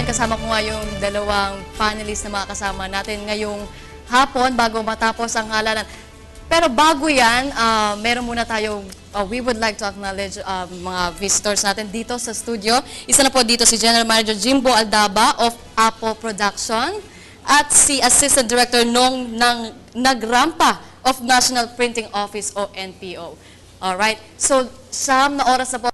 ngayon, kasama ko nga yung dalawang panelists na mga kasama natin ngayong hapon bago matapos ang halalan. Pero bago yan, meron muna tayo, we would like to acknowledge mga visitors natin dito sa studio. Isa na po dito si General Manager Jimbo Aldaba of Apo Production at si Assistant Director ng Nagrampa of National Printing Office o NPO. Alright, so siyam na oras na po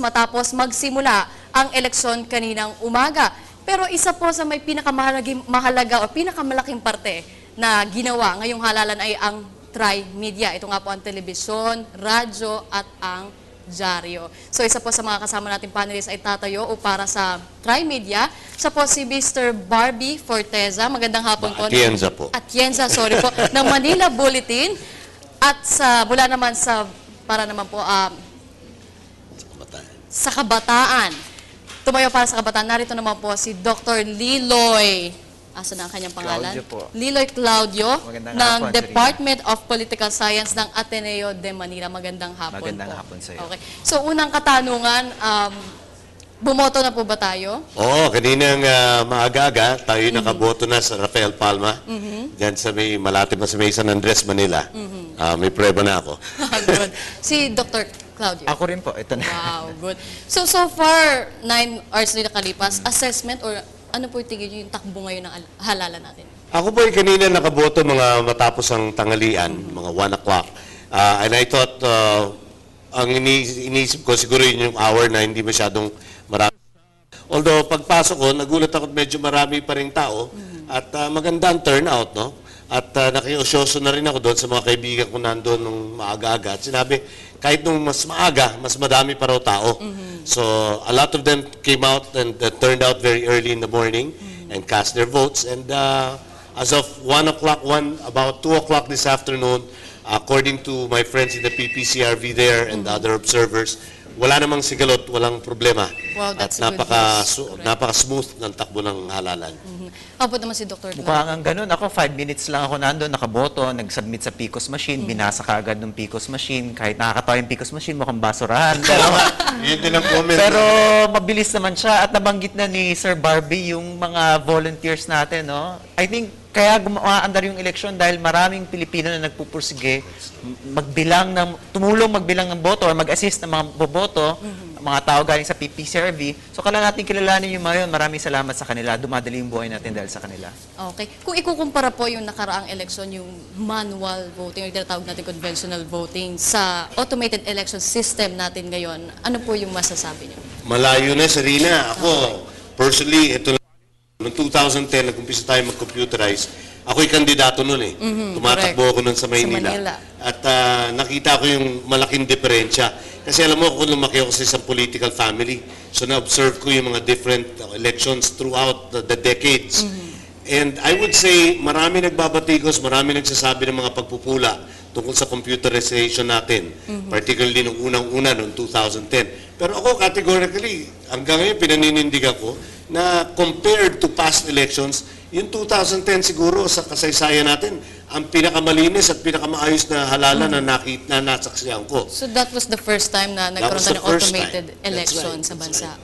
matapos magsimula ang eleksyon kaninang umaga. Pero isa po sa may pinakamahalaga o pinakamalaking parte na ginawa ngayong halalan ay ang Tri-Media. Ito nga po ang telebisyon, radyo at ang dyaryo. So isa po sa mga kasama nating panelists ay tatayo o para sa Tri-Media. Siya po si Mr. Barbie Forteza. Magandang hapon po. Atienza po. Atienza, sorry po. ng Manila Bulletin. At mula naman sa, para naman po, sa Kabataan. Tumayo para sa Kabataan. Narito naman po si Dr. Liloy. Asa na ang kanyang pangalan? Claudio po. Liloy Claudio Magandang ng hapon, Department of Political Science ng Ateneo de Manila. Magandang hapon Magandang po. hapon sa iyo. Okay. So unang katanungan, bumoto na po ba tayo? Oo, kaninang maaga-aga, tayo nakaboto na sa Rafael Palma. Diyan sa may malapit na sa may San Andres, Manila. May prueba na ako. Good. Si Dr. Claudio. Ako rin po, ito na. Wow, good. So far, 9 hours na nakalipas, assessment or ano po yung tingin nyo yung takbo ngayon ng halalan natin? Ako po ay kanina nakaboto mga matapos ang tanghalian, mga 1 o'clock. And I thought, ang iniisip ko siguro yun yung hour na hindi masyadong marami. Although pagpasok ko, nagulat ako at medyo marami pa rin tao at maganda ang turnout, no? At nakiusyoso na rin ako doon sa mga kaibigan ko nandoon nung maaga-aga. At sinabi, kahit nung mas maaga, mas madami pa raw tao. So a lot of them came out and turned out very early in the morning and cast their votes. And as of 1 o'clock, about 2 o'clock this afternoon, according to my friends in the PPCRV there and the other observers, wala namang sigalot, walang problema. Wow, that's at good news. napaka-smooth ng takbo ng halalan. Ako po naman si Dr. Claudio. Mukhang ang ganun. Ako, 5 minutes lang ako nandun, nakaboto, nag-submit sa PCOS machine, binasa ka agad ng PCOS machine. Kahit nakakatawa yung PCOS machine, mukhang basurahan. Yun din ang comment. Pero mabilis naman siya at nabanggit na ni Sir Barbie yung mga volunteers natin, no? I think kaya gumaandar yung eleksyon dahil maraming Pilipino na nagpupursige tumulong magbilang ng boto or mag-assist ng mga boboto, mga tao galing sa PPCRV. So kailangan natin kilalanin yung mga yun. Maraming salamat sa kanila. Dumadali yung buhay natin dahil sa kanila. Okay. Kung ikukumpara po yung nakaraang eleksyon, yung manual voting, yung tinatawag natin conventional voting, sa automated election system natin ngayon, ano po yung masasabi niyo? Malayo na, Sarina. Ako, personally, ito lang. Noong 2010, nag-umpisa tayo mag-computerize. Ako'y kandidato noon eh. Tumatakbo ako noon sa Maynila. At nakita ko yung malaking diferensya. Kasi alam mo, ako lumaki ako sa isang political family. So na-observe ko yung mga different elections throughout the decades. And I would say, marami nagbabatikos, marami nagsasabi ng mga pagpupula tungkol sa computerization natin. Particularly nung unang-una, noong 2010. Pero ako, categorically, hanggang ngayon, pinaninindigan ko na compared to past elections, yung 2010 siguro sa kasaysayan natin, ang pinakamalinis at pinakamaayos na halalan na nasaksihan ko. So that was the first time na nagkaroon tayo ng automated election sa bansa.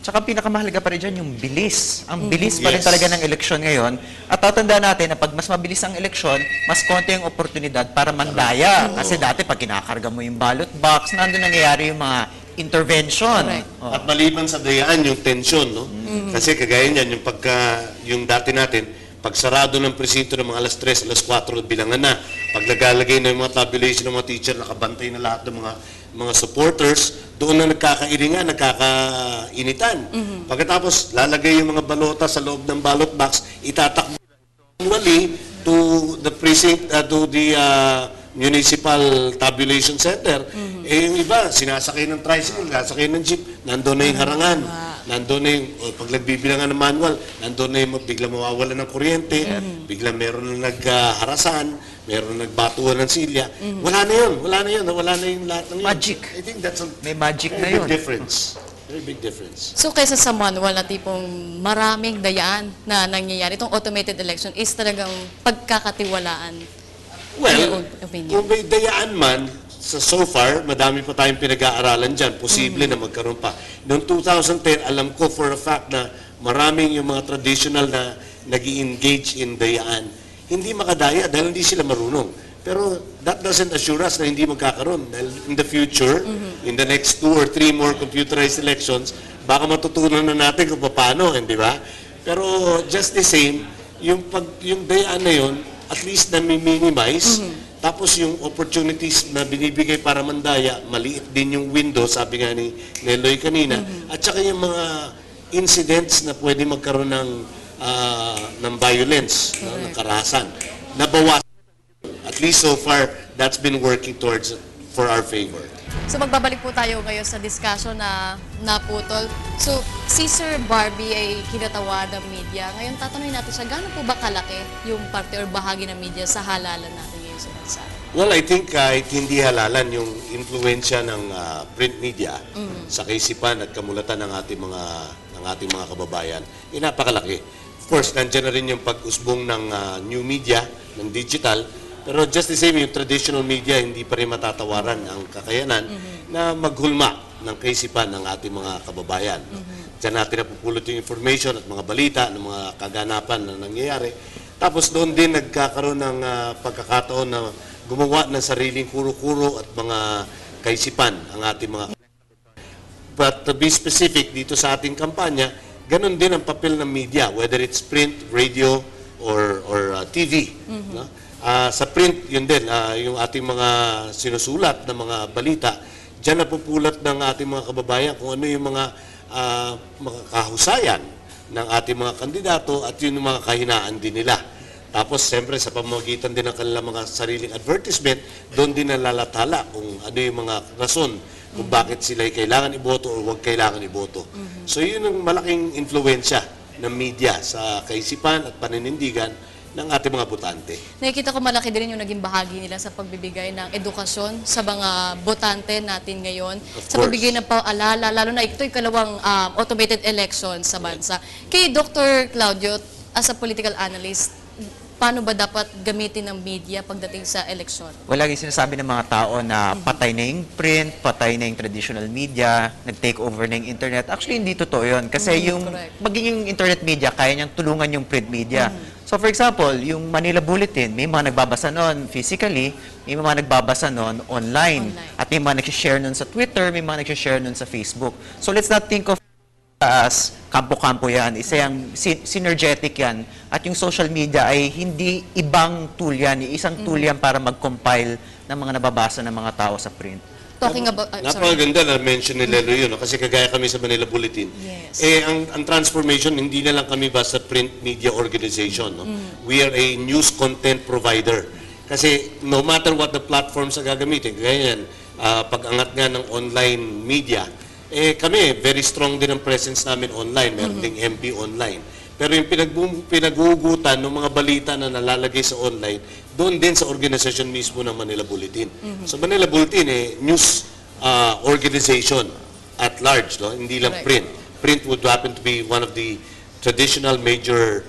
Tsaka pinakamahalaga pa rin dyan yung bilis. Ang bilis pa rin talaga ng eleksyon ngayon. At tatandaan natin na pag mas mabilis ang eleksyon, mas konti yung oportunidad para mandaya. Kasi dati pag kinakarga mo yung ballot box, nandun nangyayari yung mga intervention. At maliban sa dayaan, yung tension, no? Kasi kagaya niyan, yung dati natin, pag sarado ng presinto ng mga alas 3, alas 4, bilangan na. Pag nagalagay na yung mga tabulation ng mga teacher, nakabantay na lahat ng mga supporters, doon na nagkakairingan, nagkakainitan. Pagkatapos, lalagay yung mga balota sa loob ng ballot box, itatakbo manually to the precinct, to the municipal tabulation center. Eh yung iba, sinasakay ng tricycle, sinasakay ng jeep, nandun na yung harangan. Nandun na yung, pag nagbibilangan ng manual, nandun na yung bigla mawawala ng kuryente, bigla meron na nagharasan, meron na nagbatuhan ng silya. Wala na yun, wala na yung lahat ng yun. Magic. I think that's a May magic na very yun. big difference. Very big difference. So kaysa sa manual na tipong maraming dayaan na nangyayari, itong automated election is talagang pagkakatiwalaan. Well, kung may dayaan man, so far, madami pa tayong pinag-aaralan dyan. Posible na magkaroon pa. Noong 2010, alam ko for a fact na maraming yung mga traditional na nag-engage in dayaan, hindi makadaya dahil hindi sila marunong. Pero that doesn't assure us na hindi magkakaroon. Dahil in the future, in the next 2 or 3 more computerized elections, baka matutunan na natin kung paano, hindi ba? Pero just the same, yung dayaan na yun, at least na-minimize, tapos yung opportunities na binibigay para mandaya, maliit din yung window, sabi nga ni Neloy kanina, at saka yung mga incidents na pwede magkaroon ng violence, no, ng karahasan. Nabawasan. At least so far, that's been working towards for our favor. So magbabalik po tayo ngayon sa discussion na naputol. So si Sir Barbie ay kinatawa ng media. Ngayon tatanungin natin siya, gaano po ba kalaki yung parte or bahagi ng media sa halalan natin ngayon sa bansa? Well, I think kahit hindi halalan yung influensya ng print media sa kaisipan at kamulatan ng ating mga kababayan, napakalaki. Of course, nandiyan na rin yung pag-usbong ng new media, ng digital, pero just the same, yung traditional media, hindi pa rin matatawaran ang kakayanan na maghulma ng kaisipan ng ating mga kababayan. Diyan natin napupulot yung information at mga balita ng mga kaganapan na nangyayari. Tapos doon din nagkakaroon ng pagkakataon na gumawa ng sariling kuro-kuro at mga kaisipan ang ating mga. But to be specific dito sa ating kampanya, ganun din ang papel ng media, whether it's print, radio, or TV. No? Sa print, yun din, yung ating mga sinusulat na mga balita, dyan napupulat ng ating mga kababayan kung ano yung mga kahusayan ng ating mga kandidato at yun yung mga kahinaan din nila. Tapos, siyempre, sa pamamagitan din ng kanilang mga sariling advertisement, doon din nalalathala kung ano yung mga rason kung bakit sila kailangan iboto o huwag kailangan iboto. So, yun ang malaking influensya ng media sa kaisipan at paninindigan ng ating mga botante. Nakikita ko malaki din yung naging bahagi nila sa pagbibigay ng edukasyon sa mga botante natin ngayon. Of Sa course. pagbibigay ng paalala, lalo na ito'y kalawang automated election sa bansa. Kay Dr. Claudio, as a political analyst, paano ba dapat gamitin ng media pagdating sa eleksyon? Wala lagi sinasabi ng mga tao na patay na yung print, patay na yung traditional media, nag-take over na yung internet. Actually, hindi totoo yun. Kasi correct. maging yung internet media, kaya niyang tulungan yung print media. So for example, yung Manila Bulletin, may mga nagbabasa noon physically, may mga nagbabasa noon online. At may mga nag-share noon sa Twitter, may mga nag-share noon sa Facebook. So let's not think of as kampo-kampo yan. Isa yung synergetic yan. At yung social media ay hindi ibang tool yan. Isang tool yan para mag-compile ng mga nababasa ng mga tao sa print. Talking about, sorry. Napakaganda na mention ni Lelo yun, no? Kasi kagaya kami sa Manila Bulletin. Yes. Ang transformation, hindi na lang kami basta print media organization. No? We are a news content provider. Kasi no matter what the platforms na gagamitin, kagaya yan, pag-angat nga ng online media, kami, very strong din ang presence namin online. Meron ding MP online. Pero yung pinaghugutan ng mga balita na nalalagay sa online, doon din sa organisasyon mismo ng Manila Bulletin. So Manila Bulletin, news organization at large, no? Hindi lang Correct. print. Print would happen to be one of the traditional major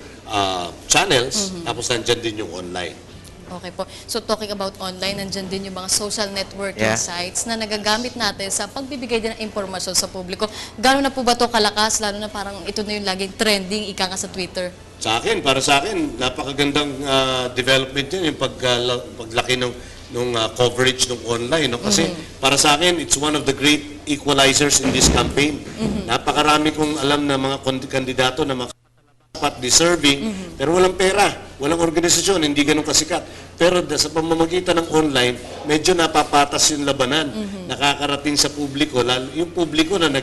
channels, tapos nandyan din yung online. Okay po. So talking about online, nandyan din yung mga social networking Yeah. sites na nagagamit natin sa pagbibigay din ng impormasyon sa publiko. Gano'n na po ba ito kalakas, lalo na parang ito na yung laging trending, ika nga sa Twitter? Para sa akin, napakagandang development yun, yung paglaki ng coverage ng online. No? Kasi para sa akin, it's one of the great equalizers in this campaign. Napakarami kong alam na mga kandidato na mga dapat deserving, pero walang pera, walang organisasyon, hindi ganun kasikat. Pero sa pamamagitan ng online, medyo napapatas yung labanan, nakakarating sa publiko, lalo yung publiko na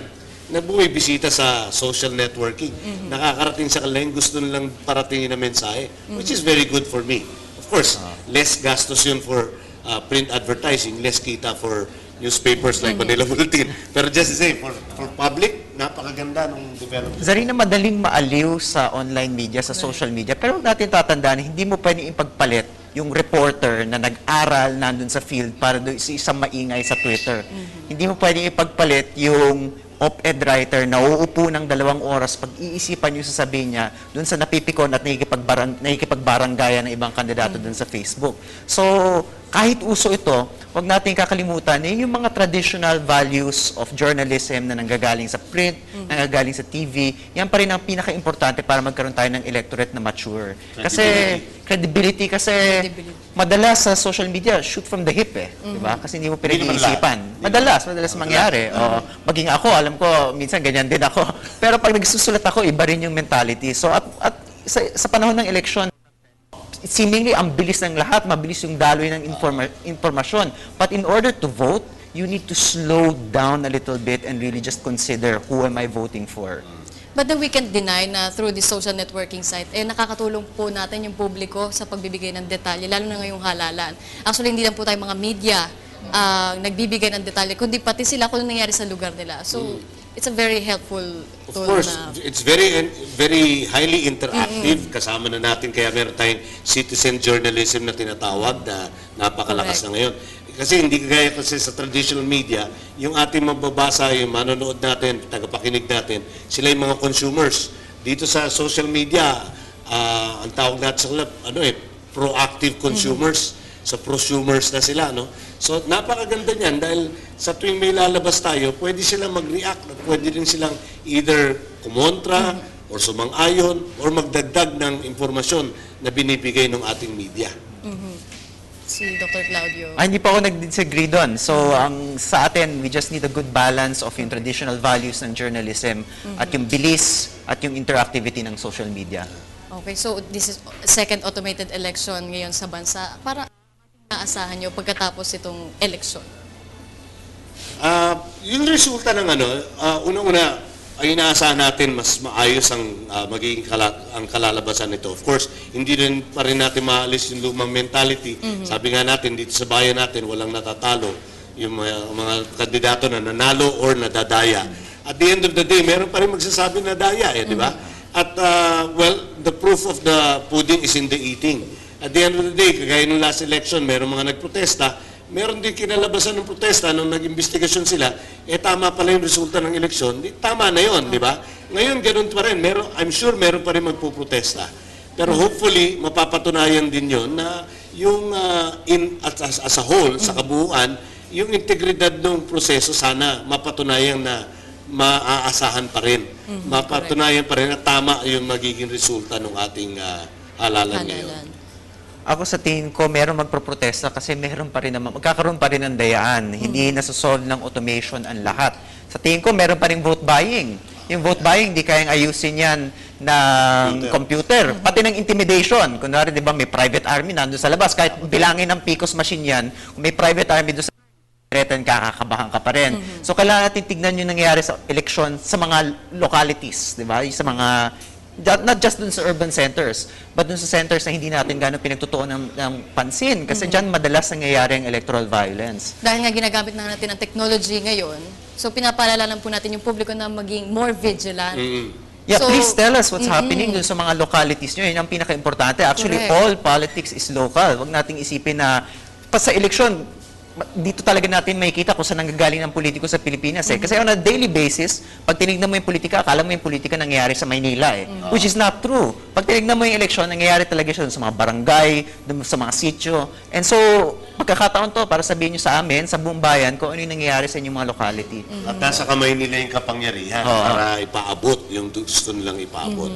bumibisita sa social networking, nakakarating sa kanila yung gusto nilang paratingin na mensahe, which is very good for me. Of course, less gastos yun for print advertising, less kita for newspapers like Manila Bulletin. Pero just the same, for public, napakaganda ng development. Zarina, madaling maaliw sa online media, sa social media. Pero natin tatandaan, hindi mo pwedeng ipagpalit yung reporter na nag-aral nandun sa field para doon sa isang maingay sa Twitter. Hindi mo pwedeng ipagpalit yung op-ed writer na uupo ng 2 oras pag-iisipan yung sasabihin niya doon sa napipikon at nakikipagbaranggayan ng ibang kandidato doon sa Facebook. So, kahit uso ito, wag natin kakalimutan yung mga traditional values of journalism na nanggagaling sa print, nanggagaling sa TV, yan pa rin ang pinaka-importante para magkaroon tayo ng electorate na mature. Kasi credibility kasi madalas sa social media, shoot from the hip di ba? Kasi hindi mo pinag-iisipan. Madalas mangyari. O, maging ako, alam ko, minsan ganyan din ako. Pero pag nagsusulat ako, iba rin yung mentality. So, at sa panahon ng election, seemingly ang bilis ng lahat, mabilis yung daloy ng informasyon. But in order to vote, you need to slow down a little bit and really just consider who am I voting for. But then we can't deny na through the social networking site, nakakatulong po natin yung publiko sa pagbibigay ng detalye, lalo na ngayong halalan. Actually, hindi lang po tayo mga media nagbibigay ng detalye, kundi pati sila kung ano nangyari sa lugar nila. So, it's a very helpful Of tool course, na... it's very highly interactive. Kasama na natin, kaya meron tayong citizen journalism na tinatawag na napakalakas na ngayon. Kasi hindi kagaya kasi sa traditional media, yung ating mababasa, yung manonood natin, tagapakinig natin, sila yung mga consumers. Dito sa social media, ang tawag natin sa proactive consumers. Sa prosumers na sila, no? So, napakaganda niyan dahil sa tuwing may lalabas tayo, pwede silang mag-react, pwede rin silang either kumontra, or sumang-ayon, or magdagdag ng impormasyon na binibigay ng ating media. Si Dr. Claudio. Hindi pa ako nag-disagree doon. So, sa atin, we just need a good balance of yung traditional values ng journalism at yung bilis at yung interactivity ng social media. Okay, so this is second automated election ngayon sa bansa. Para naasahan nyo pagkatapos itong election? Yung resulta ng unang-una, ay inaasahan natin mas maayos ang magiging ang kalalabasan nito. Of course, hindi rin pa rin natin maalis yung lumang mentality. Sabi nga natin, dito sa bayan natin, walang natatalo. Yung mga kandidato na nanalo or nadadaya. At the end of the day, meron pa rin magsasabi na daya, di ba? At, the proof of the pudding is in the eating. At the end of the day, kagaya nung last election, meron mga nagprotesta, meron din kinalabasan ng protesta nung nag-investigasyon sila, tama pala yung resulta ng eleksyon, tama na yon, di ba? Ngayon, ganun pa rin. I'm sure meron pa rin magpuprotesta. Pero hopefully, mapapatunayan din yon na yung as a whole, sa kabuuan, yung integridad ng proseso sana mapatunayan na maaasahan pa rin. Mapatunayan pa rin na tama yung magiging resulta ng ating halalan ngayon. Ako sa tingin ko, meron magproprotesta kasi meron pa rin naman, magkakaroon pa rin ng dayaan. Hindi nasosolve ng automation ang lahat. Sa tingin ko, meron pa rin vote buying. Yung vote buying, di kayang ayusin yan ng computer. Pati ng intimidation. Kunwari, di ba, may private army nandun sa labas. Kahit bilangin ng PCOS machine yan, kung may private army doon sa kakakabahan ka pa rin. So, kailangan natin tignan yung nangyayari sa election sa mga localities, di ba? Sa mga, not just dun sa urban centers, but dun sa centers na hindi natin gano'ng pinagtutuon ng pansin. Kasi dyan madalas nangyayari ang electoral violence. Dahil nga ginagamit na natin ang technology ngayon, so pinapaalala lang po natin yung publiko na maging more vigilant. Yeah, So, please tell us what's happening dun sa mga localities nyo. Yun ang pinaka-importante. Actually, Correct. all politics is local. Huwag nating isipin na sa eleksyon, dito talaga natin makikita kung saan nanggagaling ng politiko sa Pilipinas. Kasi on a daily basis, pag tinignan mo yung politika, akala mo yung politika nangyayari sa Maynila. Which is not true. Pag tinignan mo yung eleksyon, nangyayari talaga siya sa mga barangay, sa mga sitio. And so, pagkakataon to para sabihin nyo sa amin, sa buong bayan, kung ano yung nangyayari sa inyong mga locality. At nasa kamay nila yung kapangyarihan para ipaabot yung gusto nilang ipaabot.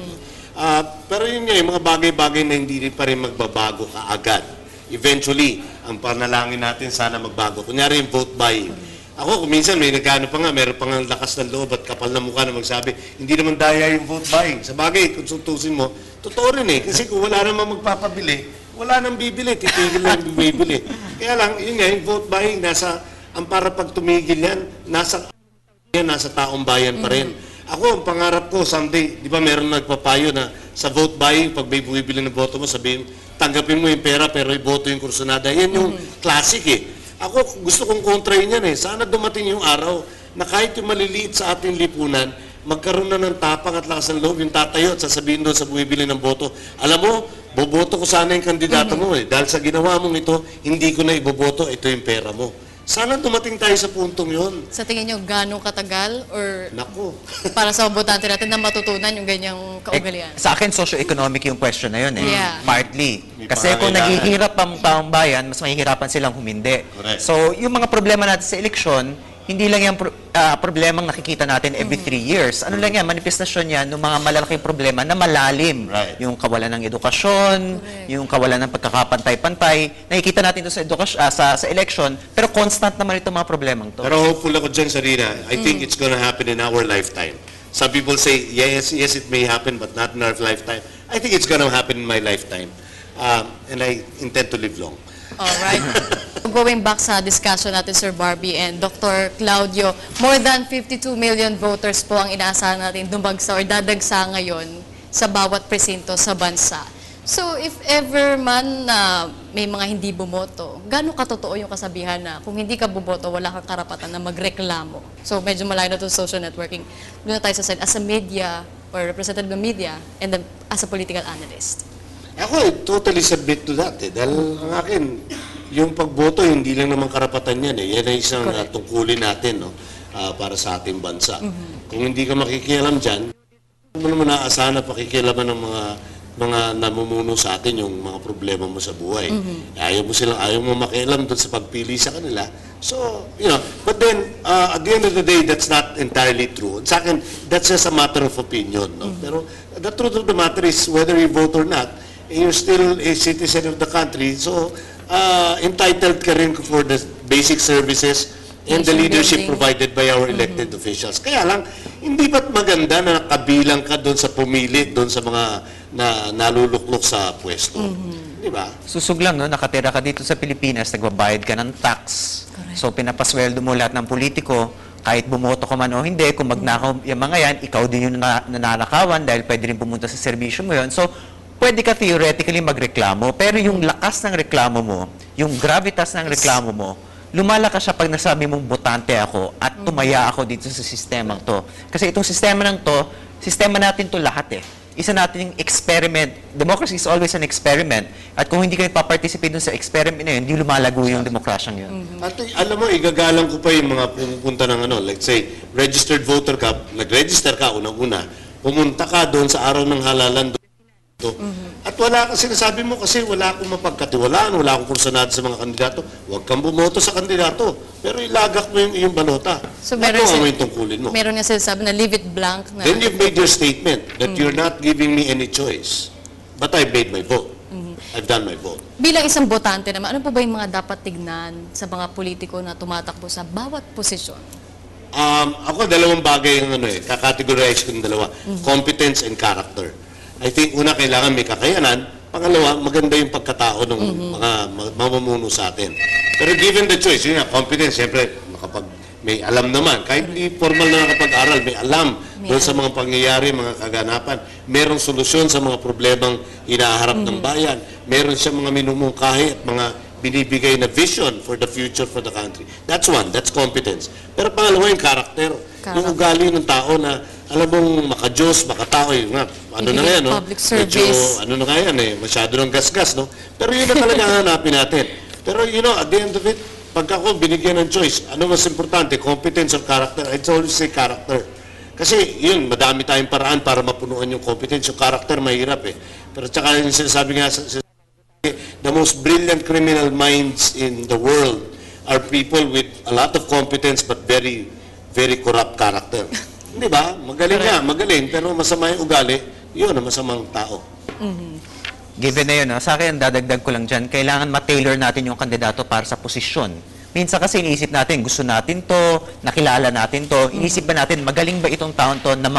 Pero yun nga, yung mga bagay-bagay na hindi pa rin magbabago kaagad. Eventually, ang panalangin natin sana magbago. Kunyari yung vote buying. Ako, kung minsan may nagkano pa nga, meron pa nga lakas ng loob at kapal na mukha na magsabi, hindi naman daya yung vote buying. Sa bagay, kung tutusin mo, totoo rin Kasi kung wala namang magpapabili, wala nang bibili, titigil na yung bibili. Kaya lang, yun nga, yung vote buying, ang para pag tumigil yan, nasa taong bayan pa rin. Ako, ang pangarap ko, someday, di ba meron nagpapayo na sa vote buying, pag may bumibili ng boto mo, sabihin, tanggapin mo yung pera pero iboto yung kursunada. Yan yung classic Ako, gusto kong kontrahin yan Sana dumating yung araw na kahit yung maliliit sa ating lipunan, magkaroon na ng tapang at lakas ng loob yung tatayo at sasabihin doon sa bumibili ng boto, alam mo, boboto ko sana yung kandidato mo Dahil sa ginawa mong ito, hindi ko na iboboto, ito yung pera mo. Sana dumating tayo sa puntong yon. Sa tingin nyo, gano'ng katagal or Nako. para sa botante natin na matutunan yung ganyang kaugalian? Sa akin, socio-economic yung question na yun eh. Yeah. Partly. May Kasi kung pangangailangan. naghihirap ang taong bayan, mas mahihirapan silang humindi. Correct. So, yung mga problema natin sa eleksyon, hindi lang yung problemang nakikita natin every 3 years. Ano lang yan, manifestasyon yan ng mga malalaking problema na malalim. Right. Yung kawalan ng edukasyon, yung kawalan ng pagkakapantay-pantay. Nakikita natin ito sa sa election, pero constant naman itong mga problemang to. Pero hopeful ako dyan, Sarina. I think it's gonna happen in our lifetime. Some people say, yes, it may happen, but not in our lifetime. I think it's gonna happen in my lifetime. And I intend to live long. Alright. Going back sa discussion natin, Sir Barbie and Dr. Claudio, more than 52 million voters po ang inaasahan natin dumagsa or dadagsa ngayon sa bawat presinto sa bansa. So, if ever man na may mga hindi bumoto, gano'ng katotoo yung kasabihan na kung hindi ka bumoto, wala kang karapatan na magreklamo? So, medyo malayo na ito social networking. Doon na tayo sa side, as a media or representative ng media, and then as a political analyst. Ako, I totally submit to that. Dahil ang akin, yung pagboto, hindi lang naman karapatan yan. Yan ay isang tungkulin natin para sa ating bansa. Kung hindi ka makikialam dyan, hindi mo naman naaasahan na pakikialaman ng mga namumuno sa atin yung mga problema mo sa buhay. Ayaw mo makialam doon sa pagpili sa kanila. So, but then, at the end of the day, that's not entirely true. Sa akin, that's just a matter of opinion. No? Pero the truth of the matter is, whether you vote or not, you're still a citizen of the country. So, entitled ka rin for the basic services and the Nation leadership building. provided by our elected officials. Kaya lang, hindi ba't maganda na kabilang ka doon sa pumili, doon sa mga naluluklok sa pwesto? Di ba? Susog lang, no? Nakatira ka dito sa Pilipinas, nagbabayad ka ng tax. So, pinapasweldo mo lahat ng politiko, kahit bumoto ka man o hindi, kung magnakaw yung mga yan, ikaw din yung nananakawan dahil pwede rin pumunta sa serbisyo mo yun. So, pwede ka theoretically magreklamo, pero yung lakas ng reklamo mo, yung gravitas ng reklamo mo, lumalakas siya pag nasabi mong botante ako at tumaya ako dito sa sistemang to. Kasi itong sistema ng to, sistema natin to lahat eh. Isa natin yung experiment. Democracy is always an experiment. At kung hindi ka participate dun sa experiment na yun, hindi lumalago yung demokrasyang yun. At alam mo, igagalang ko pa yung mga pumupunta ng let's say, registered voter ka, nag-register ka unang-una, pumunta ka doon sa araw ng halalan doon. At wala ka, sinasabi mo kasi wala akong mapagkatiwalaan, wala akong kursanado sa mga kandidato, huwag kang bumoto sa kandidato. Pero ilagak mo yung iyong balota. So, Nagawa mo yung tungkulin mo. Meron nga sinasabi na leave it blank na Then you've made your statement that you're not giving me any choice. But I've made my vote. I've done my vote. bilang isang botante naman, ano po ba yung mga dapat tignan sa mga politiko na tumatakbo sa bawat posisyon? Ako, dalawang bagay yung kakategorize ko ng dalawa. Competence and character. I think, una, kailangan may kakayanan. Pangalawa, maganda yung pagkatao ng mga mamumuno sa atin. Pero given the choice, yun nga, competence, siyempre, may alam naman. Kahit hindi formal na nakapag-aral, may alam doon sa mga pangyayari, mga kaganapan. Merong solusyon sa mga problemang hinaharap ng bayan. Meron siya mga minumungkahi at mga binibigay na vision for the future for the country. That's one, that's competence. Pero pangalawa yung character. Yung ugali ng tao na, alam mong makajos, makatao, yun nga, ano na nga yan, no? Public service. Medyo, ano na nga yan, masyado ng gas-gas, no? Pero yun na talaga ang hanapin natin. Pero, at the end of it, pagka ako binigyan ng choice, ano mas importante, competence or character? I'd always say character. Kasi, yun, madami tayong paraan para mapunuan yung competence. Yung character, mahirap eh. Pero tsaka yung sinasabi nga, the most brilliant criminal minds in the world are people with a lot of competence but very, very corrupt character. Di ba? Magaling nga, magaling, pero masama yung ugali, yun ang masamang tao. Given na yun, sa akin, dadagdag ko lang dyan, kailangan ma-tailor natin yung kandidato para sa posisyon. Minsan kasi iniisip natin, gusto natin to, nakilala natin to, iniisip ba natin, magaling ba itong taon to na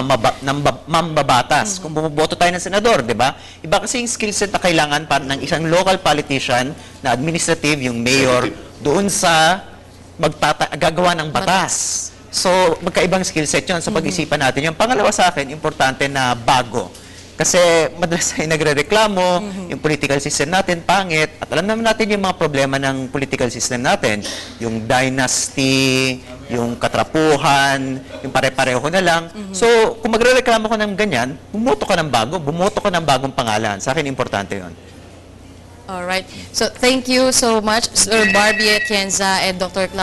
mambabatas? Kung bumoboto tayo ng senador, di ba? Iba kasi yung skill set na kailangan para ng isang local politician na administrative, yung mayor, doon sa gagawa ng batas. So, magkaibang skill set yun. So, pag-isipan natin yung pangalawa sa akin, importante na bago. Kasi madalas ay nagre-reklamo, yung political system natin pangit, at alam naman natin yung mga problema ng political system natin, yung dynasty, yung katrapuhan, yung pare-pareho na lang. So, kung magre-reklamo ka ng ganyan, bumoto ka ng bago, bumoto ka ng bagong pangalan. Sa akin, importante yun. Alright. So, thank you so much, Sir Barbie Atienza and Dr. Claudio.